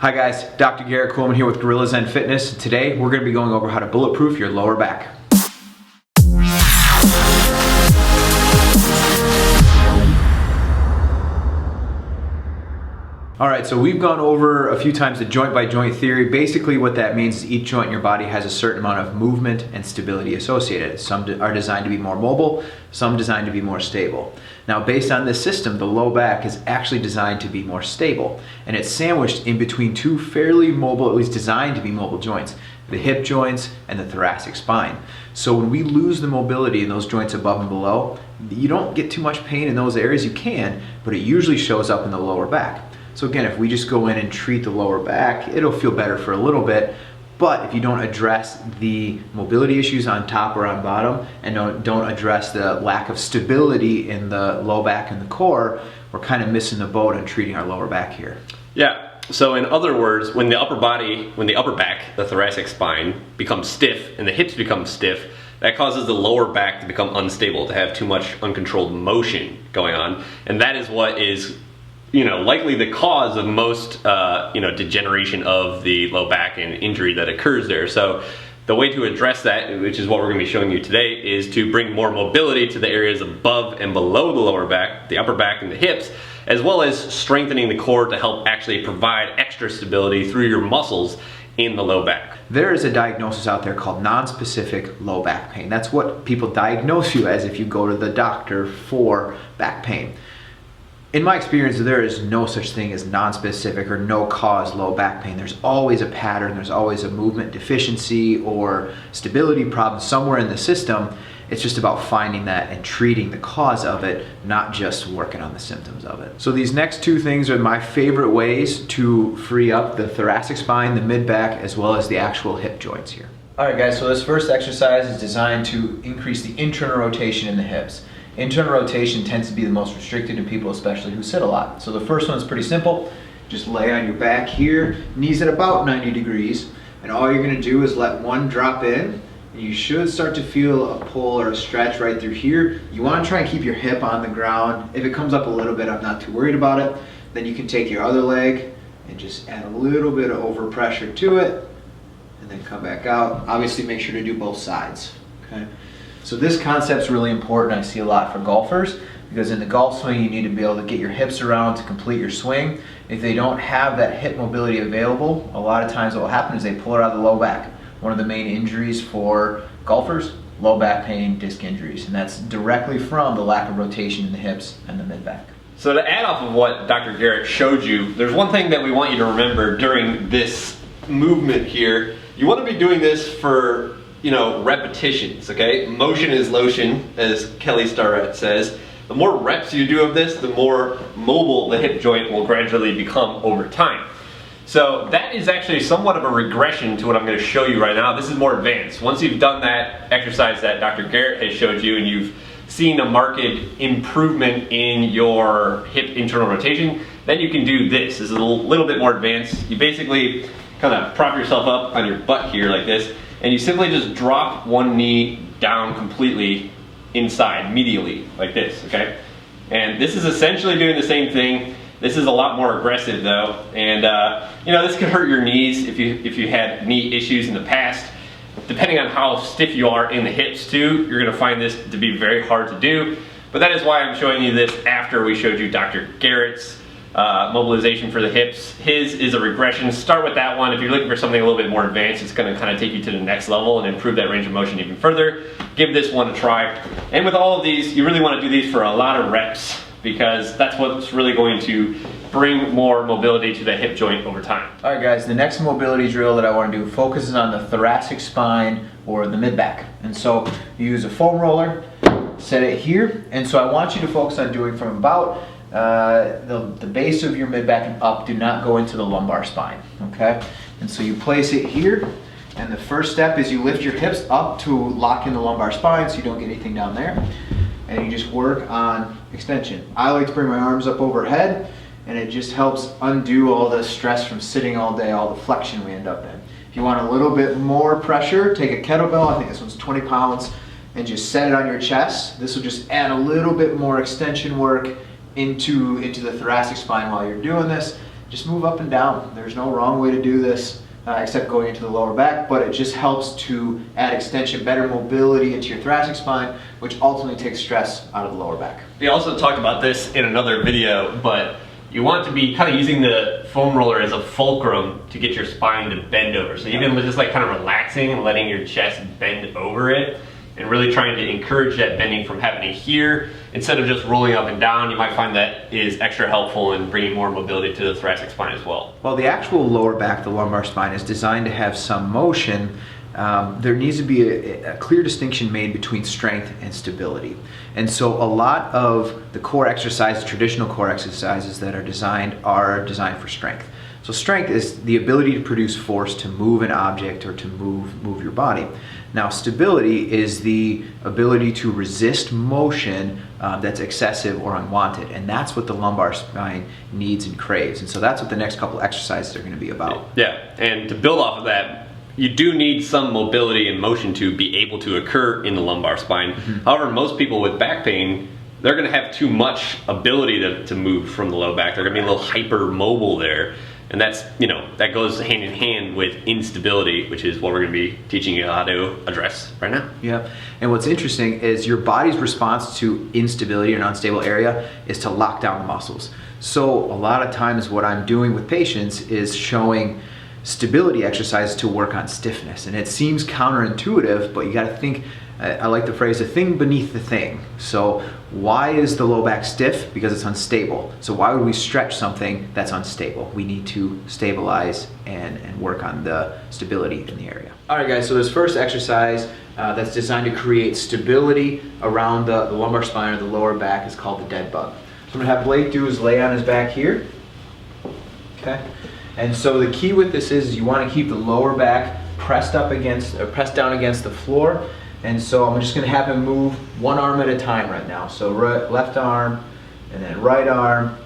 Hi guys, Dr. Garrett Coleman here with GuerrillaZen Fitness. Today we're going to be going over how to bulletproof your lower back. Alright, so we've gone over a few times the joint by joint theory. Basically what that means is each joint in your body has a certain amount of movement and stability associated. Some are designed to be more mobile, some designed to be more stable. Now based on this system, the low back is actually designed to be more stable, and it's sandwiched in between two fairly mobile, at least designed to be mobile joints, the hip joints and the thoracic spine. So when we lose the mobility in those joints above and below, you don't get too much pain in those areas. You can, but it usually shows up in the lower back. So again, if we just go in and treat the lower back, it'll feel better for a little bit. But if you don't address the mobility issues on top or on bottom, and don't address the lack of stability in the low back and the core, we're kind of missing the boat on treating our lower back here. Yeah, so in other words, when the upper back, the thoracic spine, becomes stiff and the hips become stiff, that causes the lower back to become unstable, to have too much uncontrolled motion going on. And that is what is likely the cause of most, degeneration of the low back and injury that occurs there. So the way to address that, which is what we're going to be showing you today, is to bring more mobility to the areas above and below the lower back, the upper back and the hips, as well as strengthening the core to help actually provide extra stability through your muscles in the low back. There is a diagnosis out there called non-specific low back pain. That's what people diagnose you as if you go to the doctor for back pain. In my experience, there is no such thing as non-specific or no-cause low back pain. There's always a pattern, there's always a movement deficiency or stability problem somewhere in the system. It's just about finding that and treating the cause of it, not just working on the symptoms of it. So these next two things are my favorite ways to free up the thoracic spine, the mid-back, as well as the actual hip joints here. Alright guys, so this first exercise is designed to increase the internal rotation in the hips. Internal rotation tends to be the most restricted to people, especially who sit a lot. So the first one is pretty simple. Just lay on your back here, knees at about 90 degrees, and all you're going to do is let one drop in, and you should start to feel a pull or a stretch right through here. You want to try and keep your hip on the ground. If it comes up a little bit, I'm not too worried about it. Then you can take your other leg and just add a little bit of overpressure to it, and then come back out. Obviously make sure to do both sides. Okay. So this concept's really important. I see a lot for golfers, because in the golf swing you need to be able to get your hips around to complete your swing. If they don't have that hip mobility available, a lot of times what will happen is they pull it out of the low back. One of the main injuries for golfers, low back pain, disc injuries, and that's directly from the lack of rotation in the hips and the mid-back. So to add off of what Dr. Garrett showed you, there's one thing that we want you to remember during this movement here. You want to be doing this for repetitions, okay? Motion is lotion, as Kelly Starrett says. The more reps you do of this, the more mobile the hip joint will gradually become over time. So that is actually somewhat of a regression to what I'm going to show you right now. This is more advanced. Once you've done that exercise that Dr. Garrett has showed you and you've seen a marked improvement in your hip internal rotation, then you can do this. This is a little bit more advanced. You basically kind of prop yourself up on your butt here like this, and you simply just drop one knee down completely inside, medially, like this, okay? And this is essentially doing the same thing. This is a lot more aggressive though, and this could hurt your knees if you had knee issues in the past. Depending on how stiff you are in the hips too, you're gonna find this to be very hard to do. But that is why I'm showing you this after we showed you Dr. Garrett's mobilization for the hips. His is a regression. Start with that one. If you're looking for something a little bit more advanced, it's going to kind of take you to the next level and improve that range of motion even further. Give this one a try. And with all of these, you really want to do these for a lot of reps, because that's what's really going to bring more mobility to the hip joint over time. Alright guys, the next mobility drill that I want to do focuses on the thoracic spine or the mid-back. And so you use a foam roller, set it here, and so I want you to focus on doing from about the base of your mid-back and up. Do not go into the lumbar spine, okay? And so you place it here, and the first step is you lift your hips up to lock in the lumbar spine so you don't get anything down there, and you just work on extension. I like to bring my arms up overhead, and it just helps undo all the stress from sitting all day, all the flexion we end up in. If you want a little bit more pressure, take a kettlebell, I think this one's 20 pounds, and just set it on your chest. This will just add a little bit more extension work into the thoracic spine while you're doing this. just move up and down. There's no wrong way to do this except going into the lower back, but it just helps to add extension, better mobility into your thoracic spine, which ultimately takes stress out of the lower back. We also talked about this in another video, but you want to be kind of using the foam roller as a fulcrum to get your spine to bend over. So even just like kind of relaxing and letting your chest bend over it, and really trying to encourage that bending from happening here instead of just rolling up and down, you might find that is extra helpful in bringing more mobility to the thoracic spine as well. While the actual lower back, the lumbar spine, is designed to have some motion, there needs to be a clear distinction made between strength and stability. And so a lot of the core exercises, traditional core exercises that are designed for strength. So strength is the ability to produce force to move an object or to move your body. Now stability is the ability to resist motion that's excessive or unwanted, and that's what the lumbar spine needs and craves. And so that's what the next couple exercises are going to be about. Yeah, and to build off of that, you do need some mobility and motion to be able to occur in the lumbar spine. However, most people with back pain, they're going to have too much ability to move from the low back. They're going to be a little hypermobile there. And that's, that goes hand in hand with instability, which is what we're going to be teaching you how to address right now. Yeah, and what's interesting is your body's response to instability or an unstable area is to lock down the muscles. So a lot of times what I'm doing with patients is showing stability exercises to work on stiffness. And it seems counterintuitive, but you got to think, I like the phrase, a thing beneath the thing. So why is the low back stiff? Because it's unstable. So why would we stretch something that's unstable? We need to stabilize and work on the stability in the area. All right guys, so this first exercise that's designed to create stability around the lumbar spine or the lower back is called the dead bug. So I'm gonna have Blake do is lay on his back here. Okay. And so the key with this is you want to keep the lower back pressed down against the floor. And so I'm just going to have him move one arm at a time right now. So left arm, and then right arm,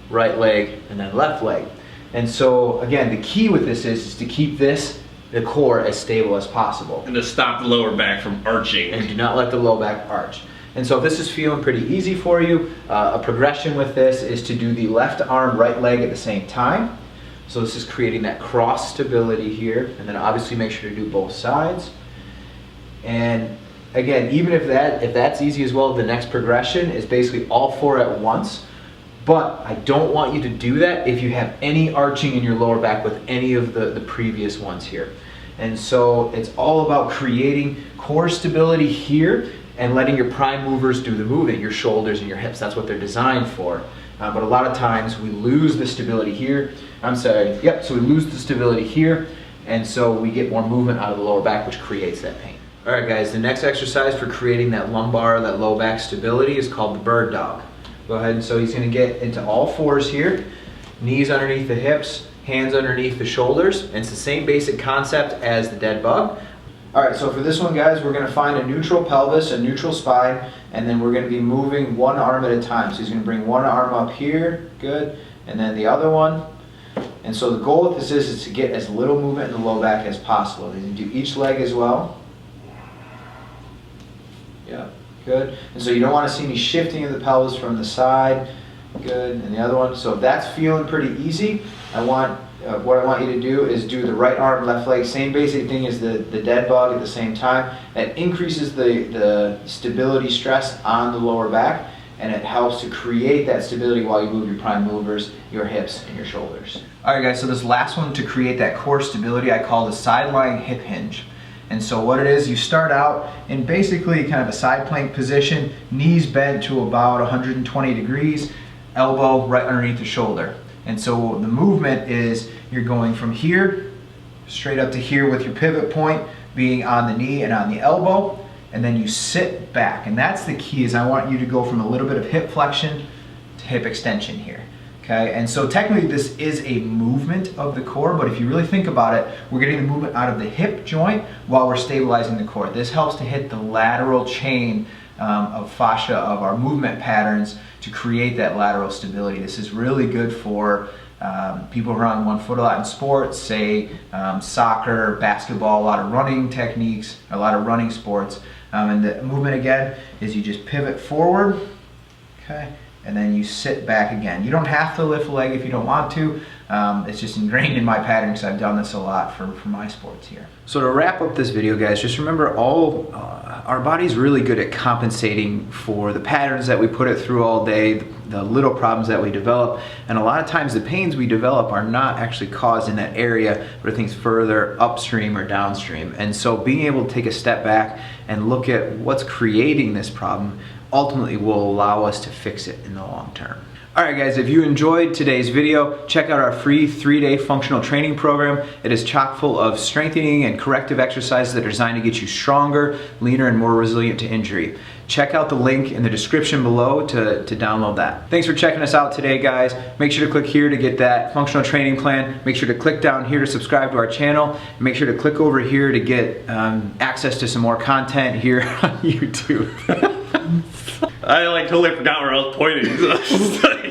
right leg, and then left leg. And so again, the key with this is to keep the core as stable as possible. And to stop the lower back from arching. And do not let the low back arch. And so if this is feeling pretty easy for you, a progression with this is to do the left arm, right leg at the same time. So this is creating that cross stability here, and then obviously make sure to do both sides. And again, even if that's easy as well, the next progression is basically all four at once. But I don't want you to do that if you have any arching in your lower back with any of the previous ones here. And so it's all about creating core stability here and letting your prime movers do the moving, your shoulders and your hips. That's what they're designed for. But a lot of times we lose the stability here. So we lose the stability here, and so we get more movement out of the lower back, which creates that pain. All right guys, the next exercise for creating that lumbar, that low back stability is called the bird dog. Go ahead, and so he's gonna get into all fours here, knees underneath the hips, hands underneath the shoulders, and it's the same basic concept as the dead bug. All right, so for this one guys, we're gonna find a neutral pelvis, a neutral spine, and then we're gonna be moving one arm at a time. So he's gonna bring one arm up here, good, and then the other one. And so the goal with this is to get as little movement in the low back as possible. And do each leg as well. Yeah, good. And so you don't want to see any shifting of the pelvis from the side. Good, and the other one. So if that's feeling pretty easy, what I want you to do is do the right arm, left leg, same basic thing as the dead bug at the same time. That increases the stability stress on the lower back, and it helps to create that stability while you move your prime movers, your hips, and your shoulders. All right guys, so this last one to create that core stability I call the side lying hip hinge. And so what it is, you start out in basically kind of a side plank position, knees bent to about 120 degrees, elbow right underneath the shoulder. And so the movement is you're going from here straight up to here with your pivot point being on the knee and on the elbow, and then you sit back. And that's the key, is I want you to go from a little bit of hip flexion to hip extension here. Okay, and so technically this is a movement of the core, but if you really think about it, we're getting the movement out of the hip joint while we're stabilizing the core. This helps to hit the lateral chain of fascia of our movement patterns to create that lateral stability. This is really good for people who are on one foot a lot in sports, say soccer, basketball, a lot of running techniques, a lot of running sports. And the movement again is you just pivot forward, okay, and then you sit back again. You don't have to lift a leg if you don't want to, It's just ingrained in my pattern because I've done this a lot for my sports here. So to wrap up this video, guys, just remember our body's really good at compensating for the patterns that we put it through all day, the little problems that we develop, and a lot of times the pains we develop are not actually caused in that area, but are things further upstream or downstream. And so being able to take a step back and look at what's creating this problem ultimately will allow us to fix it in the long term. Alright guys, if you enjoyed today's video, check out our free 3-day functional training program. It is chock full of strengthening and corrective exercises that are designed to get you stronger, leaner, and more resilient to injury. Check out the link in the description below to download that. Thanks for checking us out today, guys. Make sure to click here to get that functional training plan. Make sure to click down here to subscribe to our channel. And make sure to click over here to get access to some more content here on YouTube. I totally forgot where I was pointing.